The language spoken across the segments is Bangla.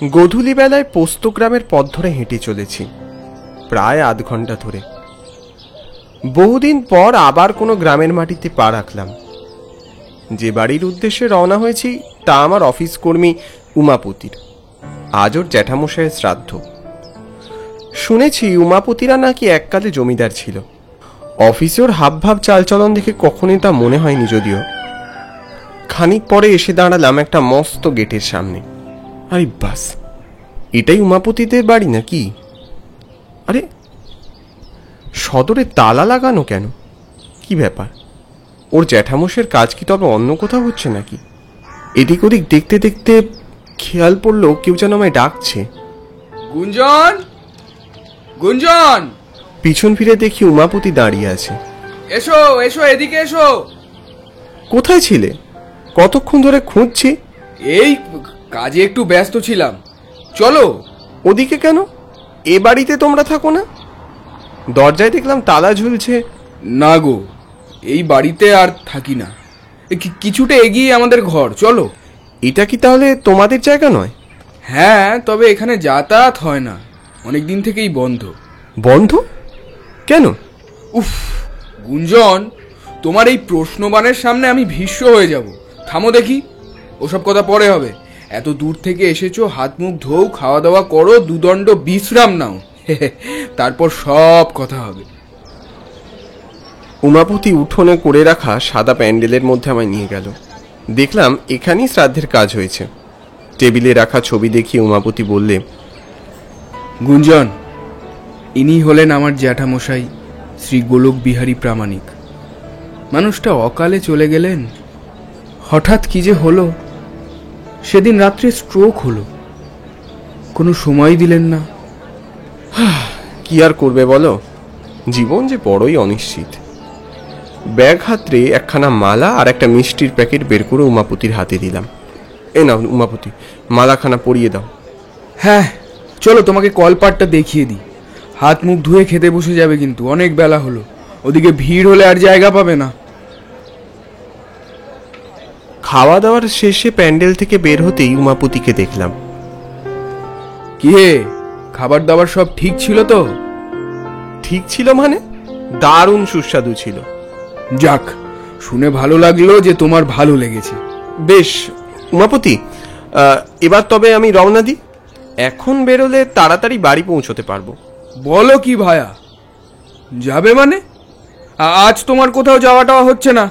গোধূলি বেলায় পোস্ত গ্রামের পথ ধরে হেঁটে চলেছি, প্রায় আধ ঘন্টা ধরে। বহুদিন পর আবার কোনো গ্রামের মাটিতে পা রাখলাম। যে বাড়ির উদ্দেশ্যে রওনা হয়েছি তা আমার অফিস কর্মী উমাপতির। আজ ওর জ্যাঠামশাইয়ের শ্রাদ্ধ। শুনেছি উমাপতিরা নাকি এককালে জমিদার ছিল। অফিসে ওর হাবভাব চালচলন দেখে কখনই তা মনে হয়নি। যদিও খানিক পরে এসে দাঁড়ালাম একটা মস্ত গেটের সামনে। আরে বাস, এটাই উমাপতিদের বাড়ি নাকি? আরে সদরে তালা লাগানো কেন? কি ব্যাপার? ওর জ্যাঠামশের কাজ কি তবে অন্য কোথাও হচ্ছে নাকি? এদিক ওদিক দেখতে দেখতে খেয়াল পড়লো কেউ যেন আমায় ডাকছে। গুঞ্জন, গুঞ্জন! পিছন ফিরে দেখি উমাপতি দাঁড়িয়ে আছে। এসো এসো, এদিকে এসো। কোথায় ছিলে? কতক্ষণ ধরে খুঁজছি। এই কাজে একটু ব্যস্ত ছিলাম। চলো। ওদিকে কেন? এ বাড়িতে তোমরা থাকো না? দরজায় দেখলাম তালা ঝুলছে। না গো, এই বাড়িতে আর থাকি না। কিছুটা এগিয়ে আমাদের ঘর, চলো। এটা কি তাহলে তোমাদের জায়গা নয়? হ্যাঁ, তবে এখানে যাতায়াত হয় না, অনেকদিন থেকেই বন্ধ। বন্ধ কেন? উফ গুঞ্জন, তোমার এই প্রশ্নবাণের সামনে আমি ভীষ্ম হয়ে যাব। থামো দেখি, ওসব কথা পরে হবে। এত দূর থেকে এসেছো, হাত মুখ ধোও, খাওয়া দাওয়া করো, দুদণ্ড বিশ্রাম নাও, তারপর সব কথা হবে। উমাপতি উঠোনে করে রাখা সাদা প্যান্ডেলের মধ্যে আমায় নিয়ে গেল। দেখলাম এখানেই শ্রাদ্ধের কাজ হয়েছে। টেবিলে রাখা ছবি দেখিয়ে উমাপতি বললে, গুঞ্জন, ইনি হলেন আমার জ্যাঠামশাই শ্রী গোলক বিহারী প্রামাণিক। মানুষটা অকালে চলে গেলেন। হঠাৎ কি যে হলো, সেদিন রাত্রে স্ট্রোক হলো, কোনো সময় দিলেন না। কি আর করবে বলো, জীবন যে বড়ই অনিশ্চিত। ব্যাগ হাতরে একখানা মালা আর একটা মিষ্টির প্যাকেট বের করে উমাপতির হাতে দিলাম। এ নাও উমাপতি, মালাখানা পরিয়ে দাও। হ্যাঁ চলো, তোমাকে কলপাটটা দেখিয়ে দিই। হাত মুখ ধুয়ে খেতে বসে যাবে, কিন্তু অনেক বেলা হলো, ওদিকে ভিড় হলে আর জায়গা পাবে না। খাওয়া দাওয়ার শেষে প্যান্ডেল থেকে বের হতেই উমাপতিকে দেখলাম। কি হে, খাবার দাবার সব ঠিক ছিল তো? ঠিক ছিল মানে? দারুণ সুস্বাদু ছিল। যাক, শুনে ভালো লাগলো যে তোমার ভালো লেগেছে। বেশ উমাপতি, এবার তবে আমি রওনা দিই। এখন বেরোলে তাড়াতাড়ি বাড়ি পৌঁছতে পারবো। বলো কি ভায়া, যাবে মানে? আজ তোমার কোথাও যাওয়াটা হচ্ছে না?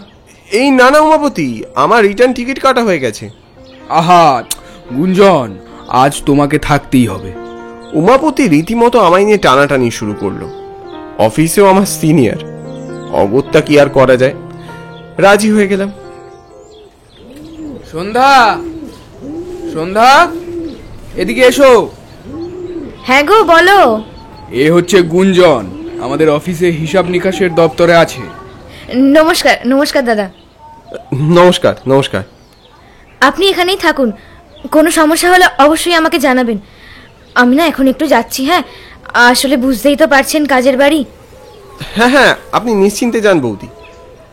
এই না না উমাপতি, আমার রিটার্ন টিকিট কাটা হয়ে গেছে। আহা গুঞ্জন, আজ তোমাকে থাকতেই হবে। উমাপতি রীতিমতো আমায় নিয়ে টানাটানি শুরু করলো। অফিসেও আমার সিনিয়র, অগত্যা কি আর করা যায়, রাজি হয়ে গেলাম। সন্ধ্যা, সন্ধ্যা, এদিকে এসো। হ্যাঁ গো, বলো। এ হচ্ছে গুঞ্জন, আমাদের অফিসে হিসাব নিকাশের দপ্তরে আছে। নমস্কার। নমস্কার দাদা। নমস্কার নমস্কার। আপনি এখানেই থাকুন, কোনো সমস্যা হলে অবশ্যই আমাকে জানাবেন। আমি না এখন একটু যাচ্ছি। হ্যাঁ, আসলে বুঝতেই তো পারছেন, কাজের বাড়ি। হ্যাঁ হ্যাঁ, আপনি নিশ্চিন্তে যান বৌদি,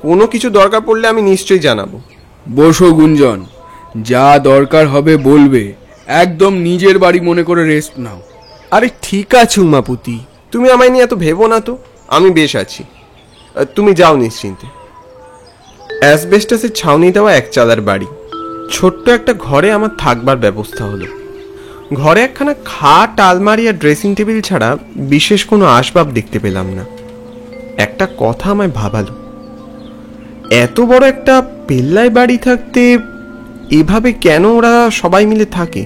কোনো কিছু দরকার পড়লে আমি নিশ্চয়ই জানাবো। বসো গুঞ্জন, যা দরকার হবে বলবে, একদম নিজের বাড়ি মনে করে রেস্ট নাও। আরে ঠিক আছে উমাপতি, তুমি আমায় নিয়ে এত ভেবো না তো, আমি বেশ আছি। তুমি যাও নিশ্চিন্তে। অ্যাসবেস্টাসের ছাউনি দেওয়া এক চালার বাড়ি। ছোট্ট একটা ঘরে আমার থাকবার ব্যবস্থা হলো। ঘরে একখানা খাট, আলমারি আর ড্রেসিং টেবিল ছাড়া বিশেষ কোনো আসবাব দেখতে পেলাম না। একটা কথা আমায় ভাবালো, এত বড় একটা পেল্লাই বাড়ি থাকতে এভাবে কেন ওরা সবাই মিলে থাকে?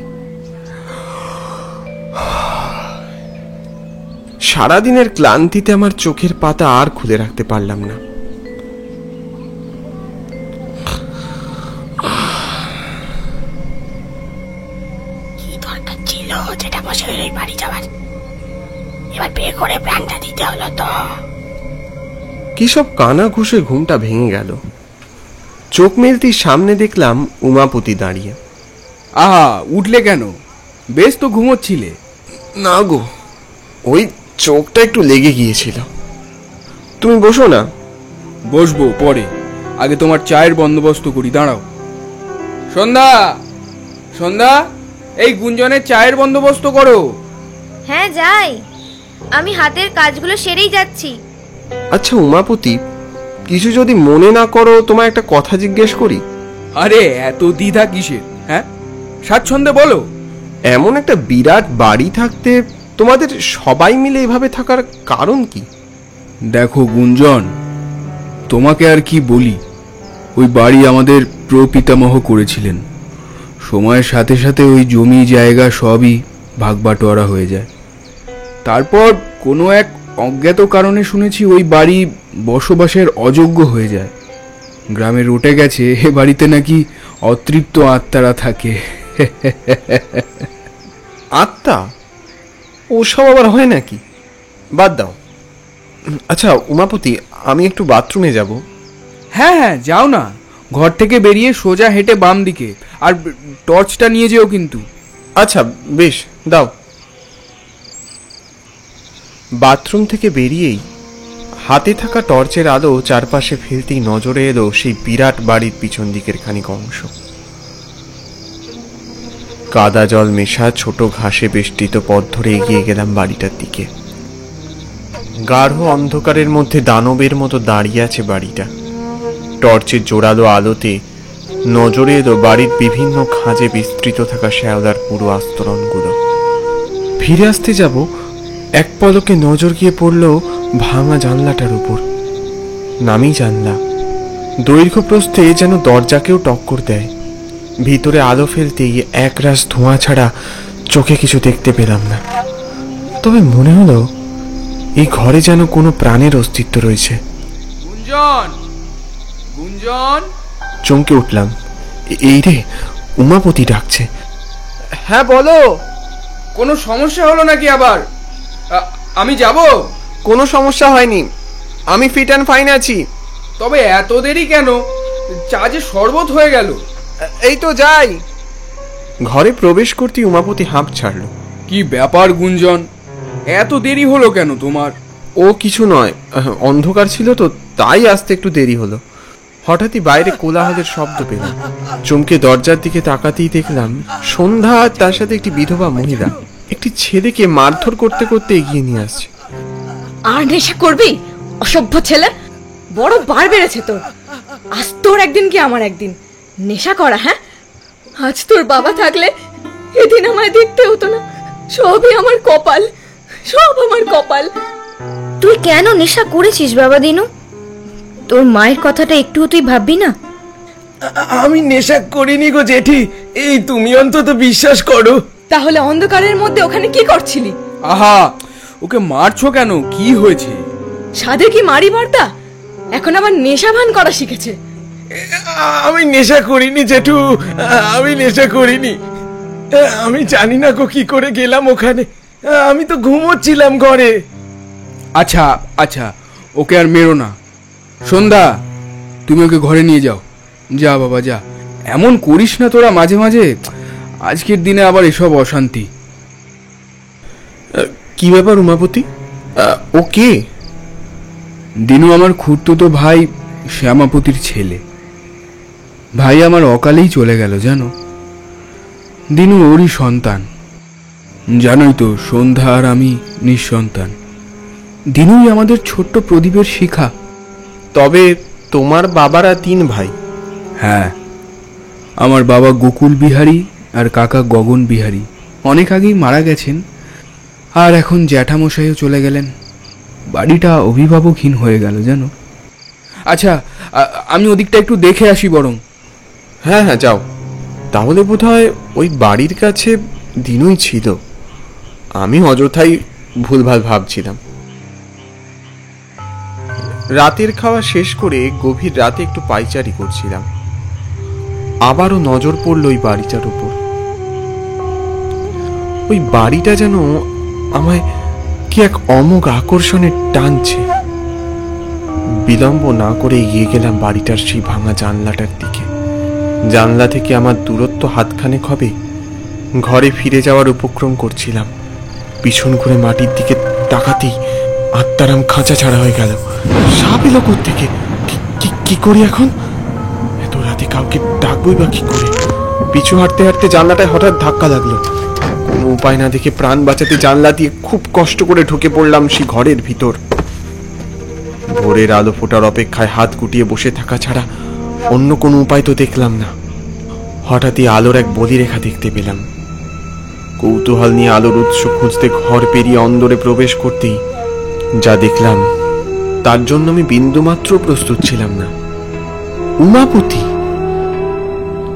সারাদিনের ক্লান্তিতে আমার চোখের পাতা আর খুলে রাখতে পারলাম না। কি দরকার ছিল যেটা বসে ওই বাড়ি যাওয়ার? এবার বিয়ে করে প্রাণটা দিতে হলো তো। কি সব কানা ঘুষে ঘুমটা ভেঙে গেল। চোখ মেলতেই সামনে দেখলাম উমাপতি দাঁড়িয়ে। আহা, উঠলে কেন? বেশ তো ঘুমোচ্ছিলে। না গো, ওই চোখটা একটু লেগে গিয়েছিল। তুমি বসো না। বসবো পরে, আগে তোমার চায়ের বন্দোবস্ত করি, দাঁড়াও। সন্ধ্যা, সন্ধ্যা, এই গুঞ্জনের চায়ের বন্দোবস্ত করো। হ্যাঁ যাই, আমি হাতের কাজগুলো সেরেই যাচ্ছি। আচ্ছা উমাপতি, কিছু যদি মনে না করো তোমায় একটা কথা জিজ্ঞেস করি। আরে এত দ্বিধা কিসের? হ্যাঁ, স্বাচ্ছন্দ্যে বলো। এমন একটা বিরাট বাড়ি থাকতে তোমাদের সবাই মিলে এভাবে থাকার কারণ কি? দেখো গুঞ্জন, তোমাকে আর কি বলি, ওই বাড়ি আমাদের প্রপিতামহ করেছিলেন। সময়ের সাথে সাথে ওই জমি জায়গা সবই ভাগবাটোয়ারা হয়ে যায়। তারপর কোনো এক অজ্ঞাত কারণে শুনেছি ওই বাড়ি বসবাসের অযোগ্য হয়ে যায়। গ্রামে রটে গেছে এ বাড়িতে নাকি অতৃপ্ত আত্মারা থাকে। আত্মা? ওসব আবার হয় নাকি? বাদ দাও। আচ্ছা উমাপতি, আমি একটু বাথরুমে যাব। হ্যাঁ হ্যাঁ, যাও না। ঘর থেকে বেরিয়ে সোজা হেঁটে বাম দিকে, আর টর্চটা নিয়ে যেও কিন্তু। আচ্ছা বেশ, দাও। বাথরুম থেকে বেরিয়েই হাতে থাকা টর্চের আলো চারপাশে ফেলতেই নজরে এলো সেই বিরাট বাড়ির পিছন দিকের খানিক অংশ। কাদা জল মেশা ছোট ঘাসে বেষ্টিত পথ ধরে এগিয়ে গেলাম বাড়িটার দিকে। গাঢ় অন্ধকারের মধ্যে দানবের মতো দাঁড়িয়ে আছে বাড়িটা। টর্চের জোরালো আলোতে নজরে এলো বাড়ির বিভিন্ন খাঁজে বিস্তৃত থাকা শ্যাওলার পুরো আস্তরণগুলো। ফিরে আসতে যাব, এক পলকে নজর গিয়ে পড়ল ভাঙা জানলাটার উপর। নামি জানলা, দৈর্ঘ্য প্রস্থে যেন দরজাকেও টক্কর দেয়। ভিতরে আলো ফেলতেই একরাশ ধোঁয়া ছাড়া চোখে কিছু দেখতে পেলাম না। তবে মনে হলো এই ঘরে যেন কোনো প্রাণের অস্তিত্ব রয়েছে। গুঞ্জন, গুঞ্জন! চমকে উঠলাম। এই রে, উমাপতি ডাকছে। হ্যাঁ বলো। কোনো সমস্যা হলো নাকি আবার? আমি যাব? কোনো সমস্যা হয়নি, আমি ফিট অ্যান্ড ফাইন আছি। তবে এত দেরি কেন? চা যে শরবত হয়ে গেল। এই তো যাই। ঘরে প্রবেশ করতে উমাপতি হাঁপ ছাড়ল। কি ব্যাপার গুঞ্জন, এত দেরি হলো কেন তোমার? ও কিছু নয়, অন্ধকার ছিল তো তাই আসতে একটু দেরি হলো। হঠাৎই বাইরে কোলাহলের শব্দ পেলাম। চমকে দরজার দিকে তাকাতেই দেখলাম সন্ধ্যা আর তার সাথে একটি বিধবা মহিলা একটি ছেলেকে মারধর করতে করতে এগিয়ে নিয়ে আসছে। আর নেশা করবি, অসভ্য ছেলে! বড় বার বেড়েছে তোর। আজ তোর একদিন কি আমার একদিন নেশা করা। হ্যাঁ, আজ তোর বাবা থাকলে এদিন আমায় দেখতে হতো না। সবই আমার কপাল, সব আমার কপাল। তুই কেন নেশা করেছিস বাবা দিনু? তোর মায়ের কথাটা একটুও তুই ভাববি না? আমি নেশা করিনি গো জেঠি, এই তুমি অন্তত বিশ্বাস করো। তাহলে অন্ধকারের মধ্যে ওখানে কি করছিলি? আহা, ওকে মারছো কেন? কি হয়েছে? সাধে কি মারি বার্তা? এখন আবার নেশা ভান করা শিখেছে। আমি নেশা করিনি জেঠু, আমি নেশা করিনি। আমি জানি না গো কি করে গেলাম ওখানে। আমি তো ঘুমোচ্ছিলাম ঘরে। আচ্ছা আচ্ছা, ওকে আর মেরো না। সন্ধ্যা, তুমি ওকে ঘরে নিয়ে যাও। যা বাবা যা, এমন করিস না তোরা মাঝে মাঝে। আজকের দিনে আবার এসব অশান্তি। কি ব্যাপার উমাপতি, ও কে? দিনু আমার খুড়তুতো ভাই শ্যামাপতির ছেলে। ভাই আমার অকালেই চলে গেল জানো। দিনু ওরই সন্তান। জানোই তো, সন্ধ্যা আর আমি নিঃসন্তান। দিনুই আমাদের ছোট্ট প্রদীপের শিখা। তবে তোমার বাবারা 3 ভাই? হ্যাঁ, আমার বাবা গোকুল বিহারী আর কাকা গগন বিহারী অনেক আগেই মারা গেছেন। আর এখন জ্যাঠামশাইও চলে গেলেন। বাড়িটা অভিভাবকহীন হয়ে গেল জানো। আচ্ছা, আমি ওদিকটা একটু দেখে আসি বরং। হ্যাঁ হ্যাঁ যাও। তাহলে বোধহয় ওই বাড়ির কাছে দিনুই ছিল। আমি অযথাই ভুলভাল ভাবছিলাম। রাতের খাওয়া শেষ করে গভীর রাতে একটু পায়চারি করছিলাম। আবারও নজর পড়ল ওই বাড়িটার উপর। ওই বাড়িটা যেন আমায় কি এক অমোঘ আকর্ষণে টানছে। বিলম্ব না করে এগিয়ে গেলাম বাড়িটার সেই ভাঙা জানলাটার দিকে। জানলা থেকে আমার দূরত্ব হাতখানেক হবে। ঘরে ফিরে যাওয়ার উপক্রম করছিলাম। পিছন ঘুরে মাটির দিকে তাকাতেই আত্মারাম খাঁচা ছাড়া হয়ে গেল। সাপ এলো কোত্থেকে? কি করি এখন? এত রাতে কাউকে ডাকবই বা কি করে? পিছু হাঁটতে হাঁটতে জানলাটায় হঠাৎ ধাক্কা লাগলো। কোনো উপায় না দেখে প্রাণ বাঁচাতে জানলা দিয়ে খুব কষ্ট করে ঢুকে পড়লাম সেই ঘরের ভিতর। ভোরের আলো ফোটার অপেক্ষায় হাত গুটিয়ে বসে থাকা ছাড়া অন্য কোনো উপায় তো দেখলাম না। হঠাৎই আলোর এক বলিরেখা দেখতে পেলাম। কৌতূহল নিয়ে আলোর উৎস খুঁজতে ঘর পেরিয়ে অন্দরে প্রবেশ করতেই যা দেখলাম তার জন্য আমি বিন্দুমাত্র প্রস্তুত ছিলাম না। উমাপতি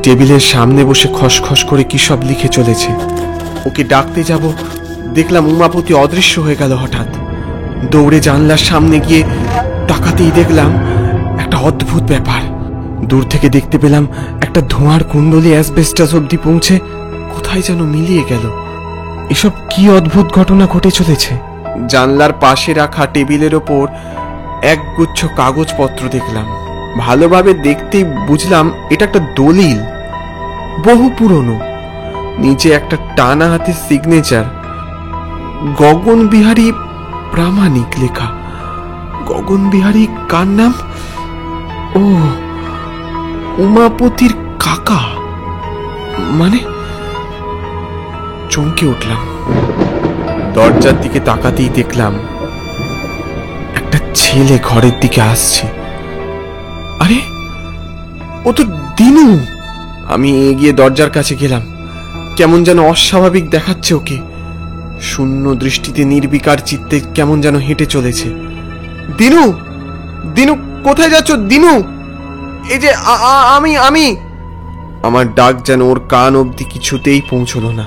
টেবিলের সামনে বসে খসখস করে কি সব লিখে চলেছে। ওকে ডাকতে যাব, দেখলাম উমাপতি অদৃশ্য হয়ে গেল হঠাৎ। দৌড়ে জানলার সামনে গিয়ে তাকাতেই দেখলাম একটা অদ্ভুত ব্যাপার। দূর থেকে দেখতে পেলাম একটা ধোঁয়ার কুণ্ডলী অ্যাসবেস্টাস অব্দি পৌঁছে কোথায় যেন মিলিয়ে গেল। এসব কি অদ্ভুত ঘটনা ঘটে চলেছে। জানলার পাশে রাখা টেবিলের ওপর একগুচ্ছ কাগজপত্র দেখলাম। ভালোভাবে দেখতেই বুঝলাম এটা একটা দলিল, বহু পুরনো। নিচে একটা টানা হাতের সিগনেচার, গগন বিহারী প্রামাণিক লেখা। গগন বিহারী কার নাম? ও, উমাপতির কাকা। মানে চমকে উঠলাম। দরজার দিকে তাকাতেই দেখলাম একটা ছেলে ঘরের দিকে আসছে। আরে ও তো দিনু। আমি এগিয়ে দরজার কাছে গেলাম। কেমন যেন অস্বাভাবিক দেখাচ্ছে ওকে। শূন্য দৃষ্টিতে নির্বিকার চিত্তে কেমন যেন হেঁটে চলেছে। দিনু, দিনু কোথায় যাচ্ছ? দিনু, এই যে আমি। আমার ডাক যেন ওর কান অবধি কিছুতেই পৌঁছলো না।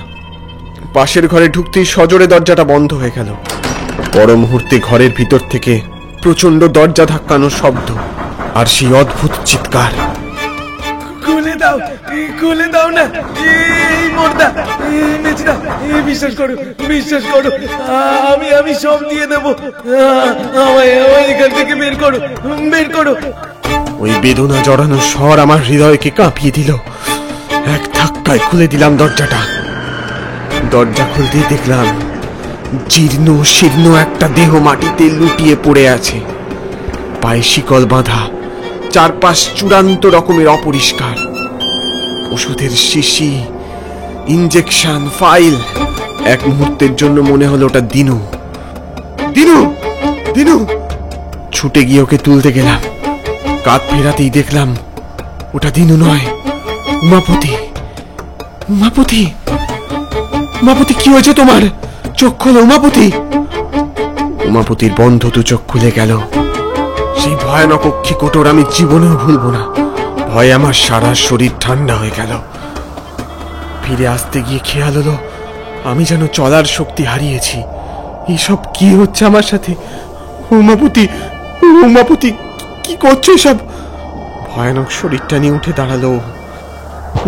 পাশের ঘরে ঢুকতেই সজোরে দরজাটা বন্ধ হয়ে গেল। পর মুহূর্তে ঘরের ভিতর থেকে প্রচন্ড দরজা ধাক্কানোর শব্দ আর সেই অদ্ভুত চিৎকার। খুলে দাও না, এই মোর্দা, মেজদা, বিশ্বাস করো, আমি সব দিয়ে দেবো। আমায় এখান থেকে বের করো। ওই বেদনা জড়ানো স্বর আমার হৃদয়কে কাঁপিয়ে দিল। এক ধাক্কায় খুলে দিলাম দরজাটা। দরজা খুলতেই দেখলাম জীর্ণ শীর্ণ একটা দেহ মাটিতে লুটিয়ে পড়ে আছে, পায়ে শিকল বাঁধা, চারপাশ চূড়ান্ত রকমের অপরিষ্কার। ওষুধের শিশি, ইনজেকশন, ফাইল। এক মুহূর্তের জন্য মনে হলো ওটা দিনু। দিনু, দিনু! ছুটে গিয়ে ওকে তুলতে গেলাম। কাঁধ ফেরাতেই দেখলাম ওটা দিনু নয়, উমাপতি। উমাপতি, উমাপতি, কি হয়েছে তোমার? চোখ খোলো উমাপতি। উমাপতির বন্ধ দু চোখ খুলে গেল। সেই ভয়ানক অক্ষিকোটর আমি জীবনেও ভুলব না। ভয়ে আমার সারা শরীর ঠান্ডা হয়ে গেল। ফিরে আসতে গিয়ে খেয়াল হলো আমি যেন চলার শক্তি হারিয়েছি। এসব কি হচ্ছে আমার সাথে? উমাপতি, উমাপতি, কি করছো এসব? ভয়ানক শরীরটা নিয়ে উঠে দাঁড়ালো।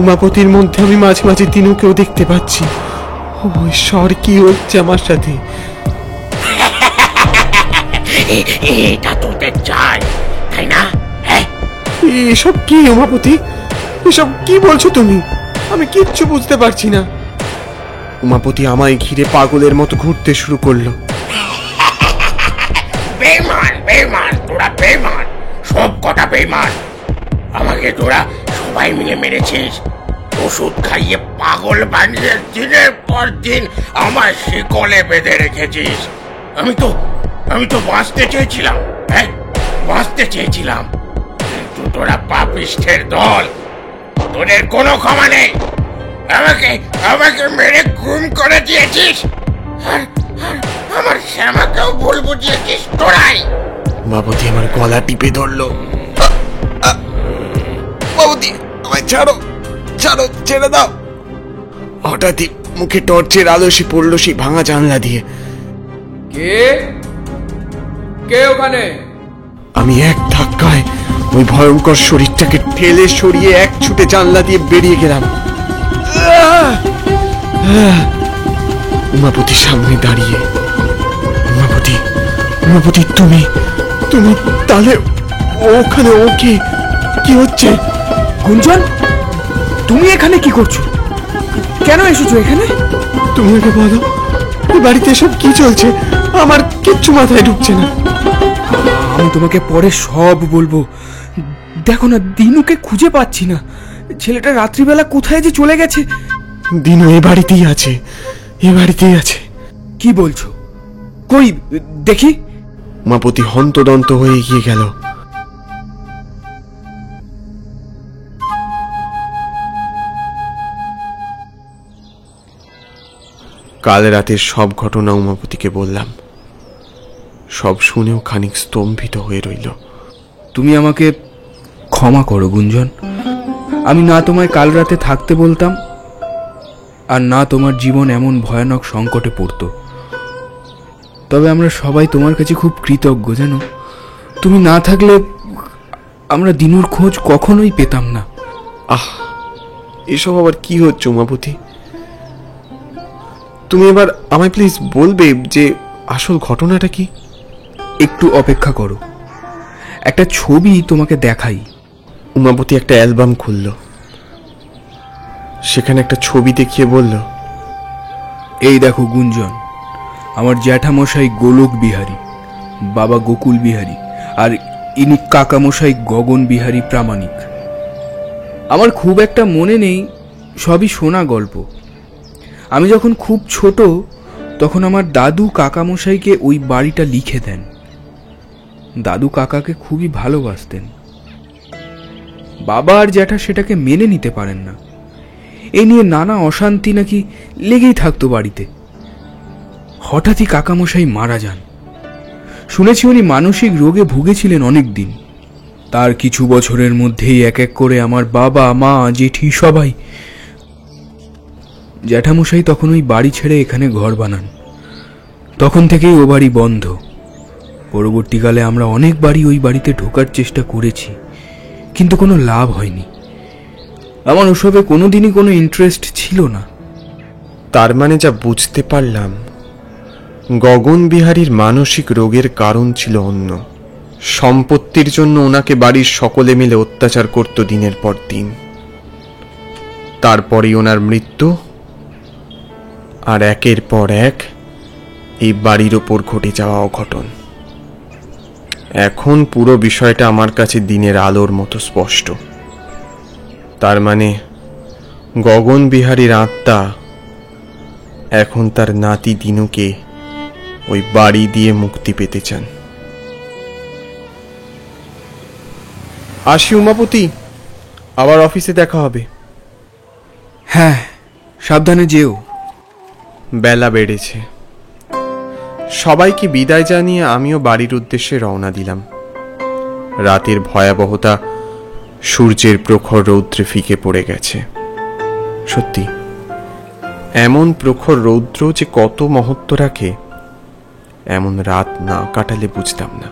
উমাপতির মধ্যে আমি মাঝে মাঝে দিনুকেও দেখতে পাচ্ছি। ও ঈশ্বর, কি হচ্ছে আমার সাথে? এটা তোদের চাই, তাই না? এসব কি উমাপতি? এসব কি বলছো তুমি? আমি কিচ্ছু বুঝতে পারছি না। উমাপতি আমায় ঘিরে পাগলের মতো ঘুরতে শুরু করলো। বেমান, তোরা বেমান, সব কটা বেমান। আমাকে তোরা সবাই মিলে মেরেছিস, ওষুধ খাইয়ে পাগল বানিয়ে দিনের পর দিন আমার শিকলে বেঁধে রেখেছিস। আমি তো বাঁচতে চেয়েছিলাম, বাঁচতে চেয়েছিলাম, কিন্তু তোরা পাপিষ্ঠের দল, তোদের কোনো ক্ষমা নেই। আমাকে মেরে গুম করে দিয়েছিস, আর আমার শ্যামাকেও ভুল বুঝিয়েছিস তোরাই। উমাপতি আমার গলা টিপে ধরলো। উমাপতি, আমায় ছাড়ো, ছেড়ে দাও। হঠাৎই মুখে টর্চের আলো এসে পড়লো সেই ভাঙা জানলা দিয়ে। কে ওখানে? আমি এক ধাক্কায় ওই ভয়ঙ্কর শরীরটাকে ঠেলে সরিয়ে এক ছুটে জানলা দিয়ে বেরিয়ে গেলাম। উমাপতি সামনে দাঁড়িয়ে। উমাপতি, তুমি তাহলে ওখানে? ওকে, কি হচ্ছে? গুঞ্জন, তুমি এখানে কি করছো? কেন এসেছো এখানে? তুমি ওকে বলো, এই বাড়িতে সব কি চলছে? আমার কিচ্ছু মাথায় ঢুকছে না। আমি তোমাকে পরে সব বলবো। দেখো না, দিনুকে খুঁজে পাচ্ছি না। ছেলেটা রাত্রিবেলা কোথায় যে চলে গেছে। দিনু এ বাড়িতেই আছে, এ বাড়িতেই আছে। কি বলছো? কই দেখি। উমাপতি হন্তদন্ত হয়ে এগিয়ে গেল। কাল রাতের সব ঘটনা উমাপতিকে বললাম। সব শুনেও খানিক স্তম্ভিত হয়ে রইল। তুমি আমাকে ক্ষমা করো গুঞ্জন। আমি না তোমায় কাল রাতে থাকতে বলতাম, আর না তোমার জীবন এমন ভয়ানক সংকটে পড়তো। তবে আমরা সবাই তোমার কাছে খুব কৃতজ্ঞ জানো। তুমি না থাকলে আমরা দিনুর খোঁজ কখনোই পেতাম না। আহ, এসব আবার কি হচ্ছে উমাপতি? তুমি এবার আমায় প্লিজ বলবে যে আসল ঘটনাটা কি? একটু অপেক্ষা করো, একটা ছবি তোমাকে দেখাই। উমাপতি একটা অ্যালবাম খুলল। সেখানে একটা ছবি দেখিয়ে বলল, এই দেখো গুঞ্জন, আমার জ্যাঠামশাই গোলক বিহারী, বাবা গোকুল বিহারী, আর ইনি কাকামশাই গগন বিহারী প্রামাণিক। আমার খুব একটা মনে নেই, সবই শোনা গল্প। আমি যখন খুব ছোট তখন আমার দাদু কাকামশাইকে ওই বাড়িটা লিখে দেন। দাদু কাকাকে খুবই ভালোবাসতেন। বাবা আর জ্যাঠা সেটাকে মেনে নিতে পারেন না। এ নিয়ে নানা অশান্তি নাকি লেগেই থাকতো বাড়িতে। হঠাৎই কাকামশাই মারা যান। শুনেছি উনি মানসিক রোগে ভুগেছিলেন অনেক দিন। তার কিছু বছরের মধ্যেই এক এক করে আমার বাবা, মা, জেঠি সবাই। জ্যাঠামশাই তখন ওই বাড়ি ছেড়ে এখানে ঘর বানান। তখন থেকেই ও বাড়ি বন্ধ। পরবর্তীকালে আমরা অনেকবারই ওই বাড়িতে ঢোকার চেষ্টা করেছি, কিন্তু কোনো লাভ হয়নি। আমার ওসবে কোনোদিনই কোনো ইন্টারেস্ট ছিল না। তার মানে যা বুঝতে পারলাম, গগন বিহারীর মানসিক রোগের কারণ ছিল অন্য। সম্পত্তির জন্য ওনাকে বাড়ির সকলে মিলে অত্যাচার করত দিনের পর দিন। তারপরেই ওনার মৃত্যু, আর একের পর এক এই বাড়ির ওপর ঘটে যাওয়া অঘটন। এখন পুরো বিষয়টা আমার কাছে দিনের আলোর মতো স্পষ্ট। তার মানে গগন বিহারীর আত্মা এখন তার নাতি দিনুকে ওই বাড়ি দিয়ে মুক্তি পেতে চান। আসি উমাপতি, আবার অফিসে দেখা হবে। হ্যাঁ, সাবধানে যেও। বেলা বেড়েছে। সবাইকে বিদায় জানিয়ে আমিও বাড়ির উদ্দেশ্যে রওনা দিলাম। রাতের ভয়াবহতা সূর্যের প্রখর রৌদ্রে ফিকে পড়ে গেছে। সত্যি, এমন প্রখর রৌদ্র যে কত মহত্ব রাখে, এমন রাত না কাটালে বুঝতাম না।